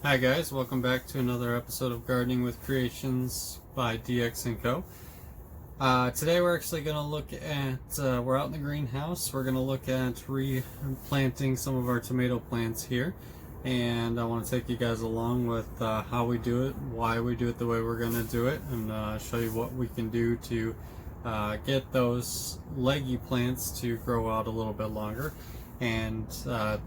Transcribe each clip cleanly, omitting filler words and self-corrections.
Hi guys, welcome back to another episode of Gardening with Creations by DX & Co. Today we're actually going to look at, we're out in the greenhouse, we're going to look at replanting some of our tomato plants here. And I want to take you guys along with how we do it, why we do it the way we're going to do it, and show you what we can do to get those leggy plants to grow out a little bit longer. And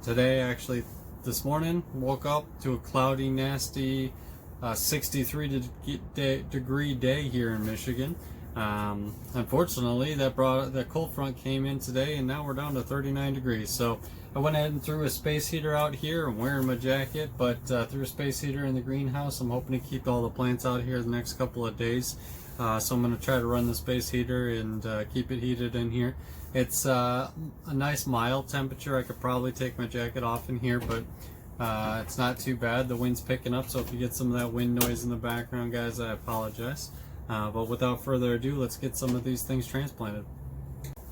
today actually, this morning, woke up to a cloudy, nasty 63-degree day here in Michigan. Unfortunately, that cold front came in today, and now we're down to 39 degrees. So I went ahead and threw a space heater out here. I'm wearing my jacket, but threw a space heater in the greenhouse. I'm hoping to keep all the plants out here the next couple of days. So I'm going to try to run the space heater and keep it heated in here. It's a nice mild temperature. I could probably take my jacket off in here, but it's not too bad. The wind's picking up, so if you get some of that wind noise in the background, guys, I apologize. But without further ado, let's get some of these things transplanted.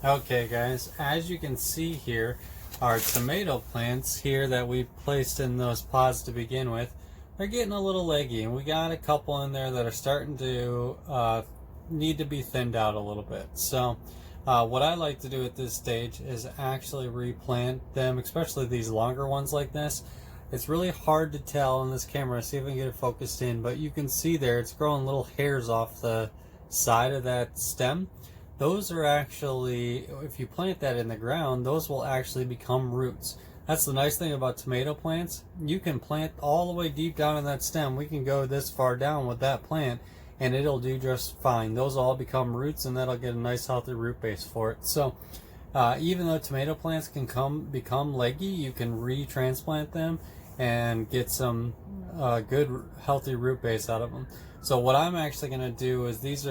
Okay guys, as you can see here, our tomato plants here that we placed in those pods to begin with, they're getting a little leggy, and we got a couple in there that are starting to need to be thinned out a little bit. So what I like to do at this stage is actually replant them, especially these longer ones like this. It's really hard to tell on this camera. See if I can get it focused in, but you can see there it's growing little hairs off the side of that stem. Those are actually, if you plant that in the ground, those will actually become roots. That's the nice thing about tomato plants. You can plant all the way deep down in that stem. We can go this far down with that plant and it'll do just fine. Those all become roots, and that'll get a nice healthy root base for it. So even though tomato plants can become leggy, you can retransplant them and get some good healthy root base out of them. So what I'm actually going to do is this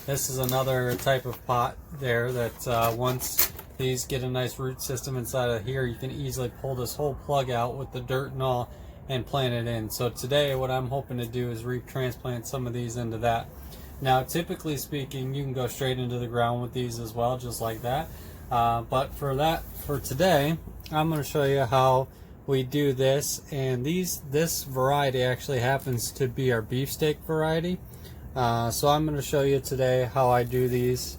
is another type of pot there that once these get a nice root system inside of here, you can easily pull this whole plug out with the dirt and all and plant it in. So today what I'm hoping to do is retransplant some of these into that. Now typically speaking, you can go straight into the ground with these as well, just like that. But for today, I'm going to show you how we do this. And this variety actually happens to be our beefsteak variety. So I'm going to show you today how I do these,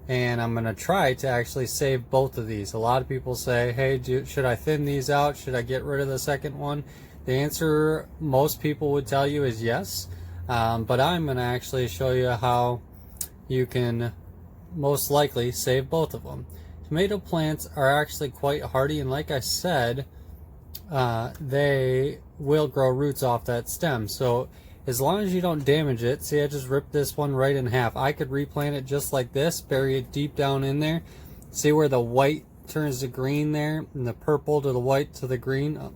and I'm going to try to actually save both of these. A lot of people say, hey, should I thin these out? Should I get rid of the second one? The answer most people would tell you is yes. But I'm going to actually show you how you can most likely save both of them. Tomato plants are actually quite hardy, and like I said, they will grow roots off that stem. So as long as you don't damage it, see, I just ripped this one right in half. I could replant it just like this, bury it deep down in there. See where the white turns to green there, and the purple to the white to the green? Oh,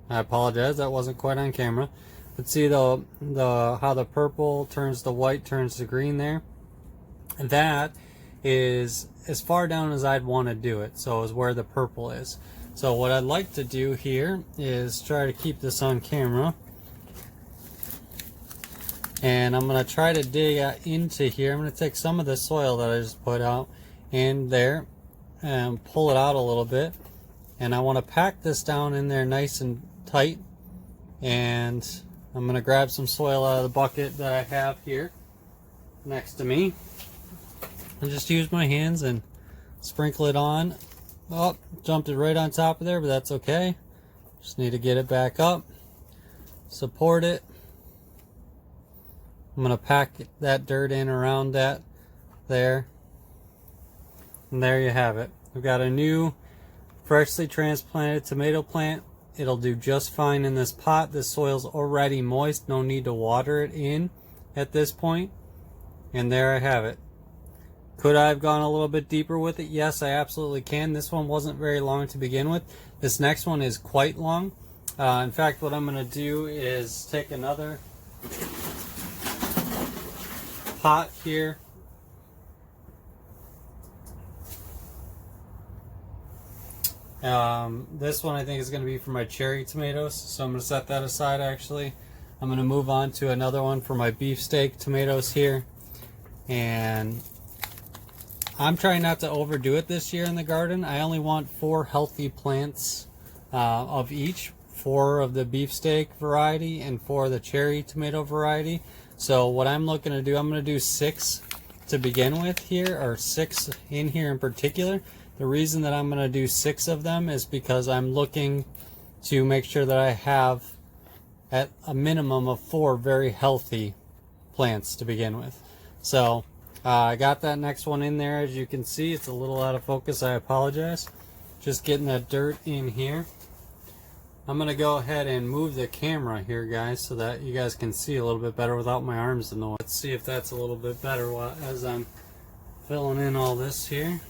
I apologize, that wasn't quite on camera. But see how the purple turns to white turns to green there? That is as far down as I'd want to do it, so is where the purple is. So what I'd like to do here is try to keep this on camera. And I'm going to try to dig into here. I'm going to take some of the soil that I just put out in there and pull it out a little bit. And I want to pack this down in there nice and tight. And I'm going to grab some soil out of the bucket that I have here next to me. And just use my hands and sprinkle it on. Oh, jumped it right on top of there, but that's okay. Just need to get it back up. Support it. I'm going to pack that dirt in around that there. And there you have it. We've got a new freshly transplanted tomato plant. It'll do just fine in this pot. This soil's already moist. No need to water it in at this point. And there I have it. Could I have gone a little bit deeper with it? Yes, I absolutely can. This one wasn't very long to begin with. This next one is quite long. In fact, what I'm going to do is take another pot here. This one I think is going to be for my cherry tomatoes, so I'm going to set that aside actually. I'm going to move on to another one for my beefsteak tomatoes here. And I'm trying not to overdo it this year in the garden. I only want 4 healthy plants of each 4 of the beefsteak variety and 4 of the cherry tomato variety. So what I'm looking to do, I'm going to do 6 to begin with here, or 6 in here in particular. The reason that I'm going to do 6 of them is because I'm looking to make sure that I have at a minimum of 4 very healthy plants to begin with. So I got that next one in there. As you can see, it's a little out of focus. I apologize. Just getting that dirt in here. I'm going to go ahead and move the camera here, guys, so that you guys can see a little bit better without my arms in the way. Let's see if that's a little bit better as I'm filling in all this here.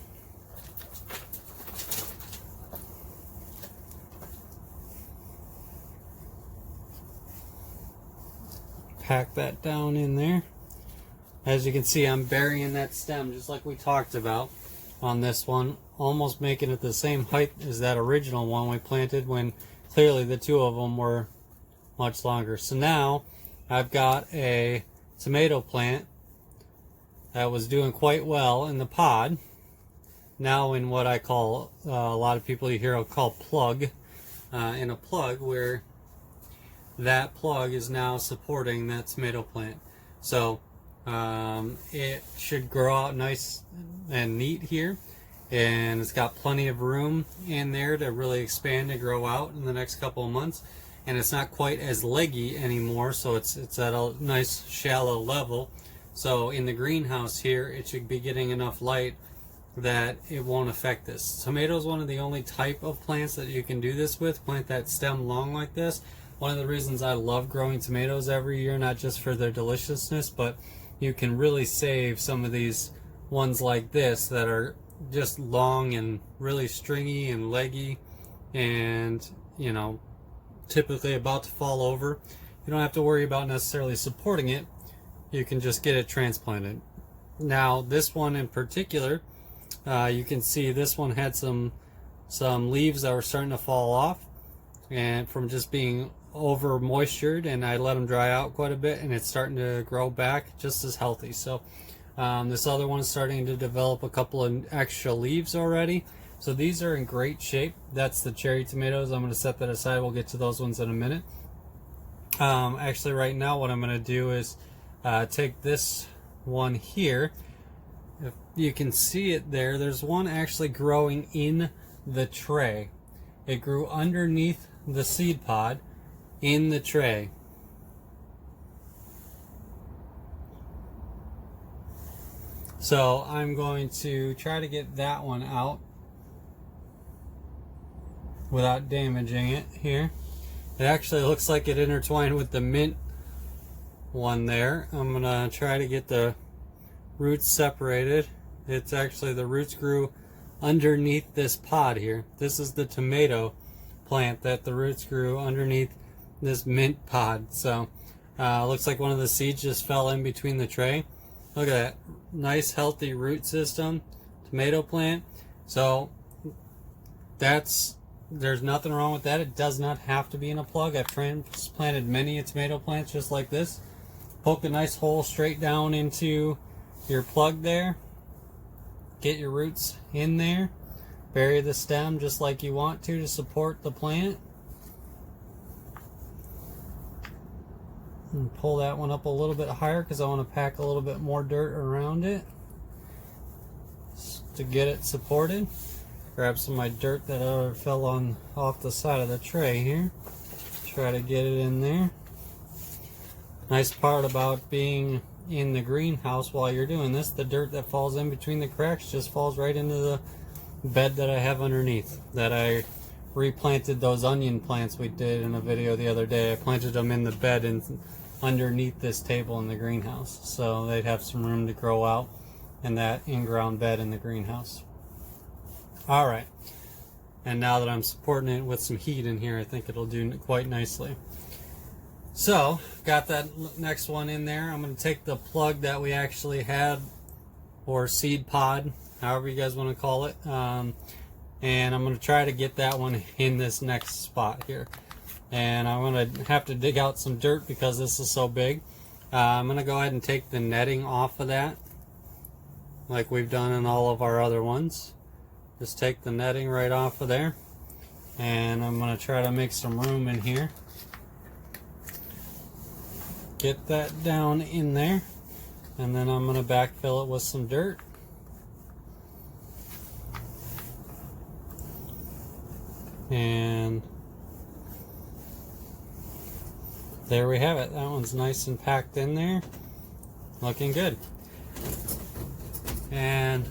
Pack that down in there. As you can see, I'm burying that stem just like we talked about on this one, almost making it the same height as that original one we planted when clearly the 2 of them were much longer. So now I've got a tomato plant that was doing quite well in the pod, now in what I call, a lot of people you hear will call plug, in a plug, where that plug is now supporting that tomato plant. So it should grow out nice and neat here, and it's got plenty of room in there to really expand and grow out in the next couple of months. And it's not quite as leggy anymore, so it's at a nice shallow level. So in the greenhouse here, it should be getting enough light that it won't affect this. Tomato is one of the only type of plants that you can do this with, plant that stem long like this. One of the reasons I love growing tomatoes every year, not just for their deliciousness, but you can really save some of these ones like this that are just long and really stringy and leggy and, you know, typically about to fall over. You don't have to worry about necessarily supporting it. You can just get it transplanted. Now this one in particular, you can see this one had some leaves that were starting to fall off, and from just being over moistured, and I let them dry out quite a bit, and it's starting to grow back just as healthy. So this other one is starting to develop a couple of extra leaves already. So these are in great shape. That's the cherry tomatoes. I'm going to set that aside. We'll get to those ones in a minute. Actually right now what I'm going to do is take this one here. If you can see it there, there's one actually growing in the tray. It grew underneath the seed pod in the tray. So I'm going to try to get that one out without damaging it here. It actually looks like it intertwined with the mint one there. I'm gonna try to get the roots separated. It's actually, the roots grew underneath this pod here. This is the tomato plant that the roots grew underneath this mint pod. So looks like one of the seeds just fell in between the tray. Look at that nice healthy root system, tomato plant. So there's nothing wrong with that. It does not have to be in a plug. I've transplanted many tomato plants just like this. Poke a nice hole straight down into your plug there. Get your roots in there. Bury the stem just like you want to support the plant. And pull that one up a little bit higher because I want to pack a little bit more dirt around it to get it supported. Grab some of my dirt that fell off the side of the tray here. Try to get it in there. Nice part about being in the greenhouse while you're doing this, the dirt that falls in between the cracks just falls right into the bed that I have underneath. That I replanted those onion plants we did in a video the other day. I planted them in the bed and underneath this table in the greenhouse, so they'd have some room to grow out in that in-ground bed in the greenhouse. Alright, and now that I'm supporting it with some heat in here, I think it'll do quite nicely. So, got that next one in there. I'm going to take the plug that we actually had, or seed pod, however you guys want to call it, and I'm going to try to get that one in this next spot here. And I'm going to have to dig out some dirt because this is so big. I'm going to go ahead and take the netting off of that, like we've done in all of our other ones. Just take the netting right off of there. And I'm going to try to make some room in here. Get that down in there. And then I'm going to backfill it with some dirt. And there we have it. That one's nice and packed in there. Looking good. And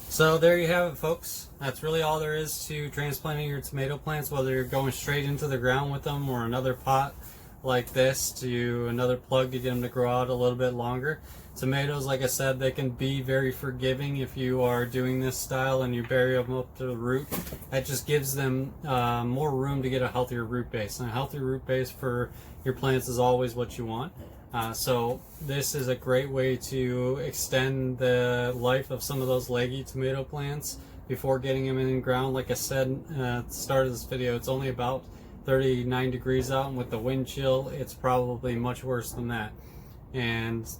so there you have it, folks. That's really all there is to transplanting your tomato plants, whether you're going straight into the ground with them or another pot like this to another plug to get them to grow out a little bit longer. Tomatoes, like I said, they can be very forgiving if you are doing this style and you bury them up to the root. That just gives them more room to get a healthier root base. And a healthy root base for your plants is always what you want. So this is a great way to extend the life of some of those leggy tomato plants before getting them in the ground. Like I said at the start of this video, it's only about 39 degrees out, and with the wind chill it's probably much worse than that.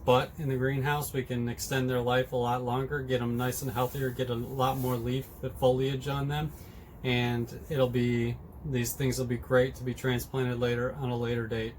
But in the greenhouse we can extend their life a lot longer, get them nice and healthier, get a lot more leaf foliage on them, and these things will be great to be transplanted later on a later date.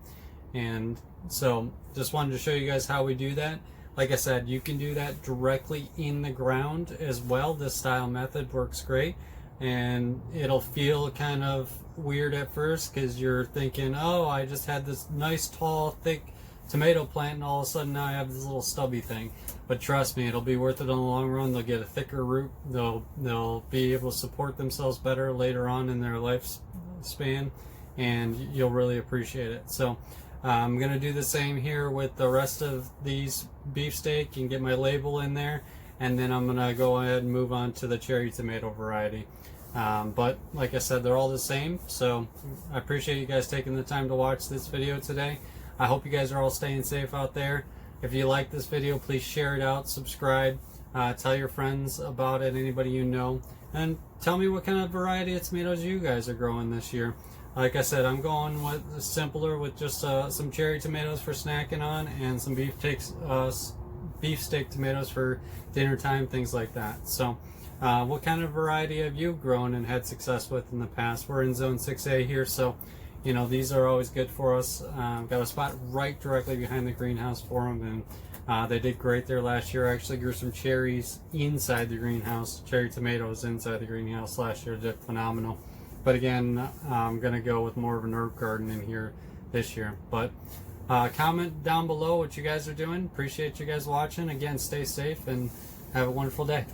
And so just wanted to show you guys how we do that. Like I said, you can do that directly in the ground as well. This style method works great, and it'll feel kind of weird at first because you're thinking, oh, I just had this nice tall thick tomato plant and all of a sudden now I have this little stubby thing. But trust me, it'll be worth it in the long run. They'll get a thicker root, they'll be able to support themselves better later on in their lifespan, and you'll really appreciate it. So I'm going to do the same here with the rest of these beefsteak and get my label in there, and then I'm going to go ahead and move on to the cherry tomato variety. But like I said, they're all the same. So I appreciate you guys taking the time to watch this video today. I hope you guys are all staying safe out there. If you like this video, please share it out, subscribe, tell your friends about it, anybody you know, and tell me what kind of variety of tomatoes you guys are growing this year. Like I said, I'm going with simpler, with just some cherry tomatoes for snacking on and some beefsteak tomatoes for dinner time, things like that. So what kind of variety have you grown and had success with in the past? We're in zone 6A here, so you know these are always good for us. Got a spot right directly behind the greenhouse for them, and they did great there last year. I actually grew some cherries inside the greenhouse, cherry tomatoes inside the greenhouse last year. Did phenomenal. But again, I'm going to go with more of an herb garden in here this year. But comment down below what you guys are doing. Appreciate you guys watching. Again, stay safe and have a wonderful day.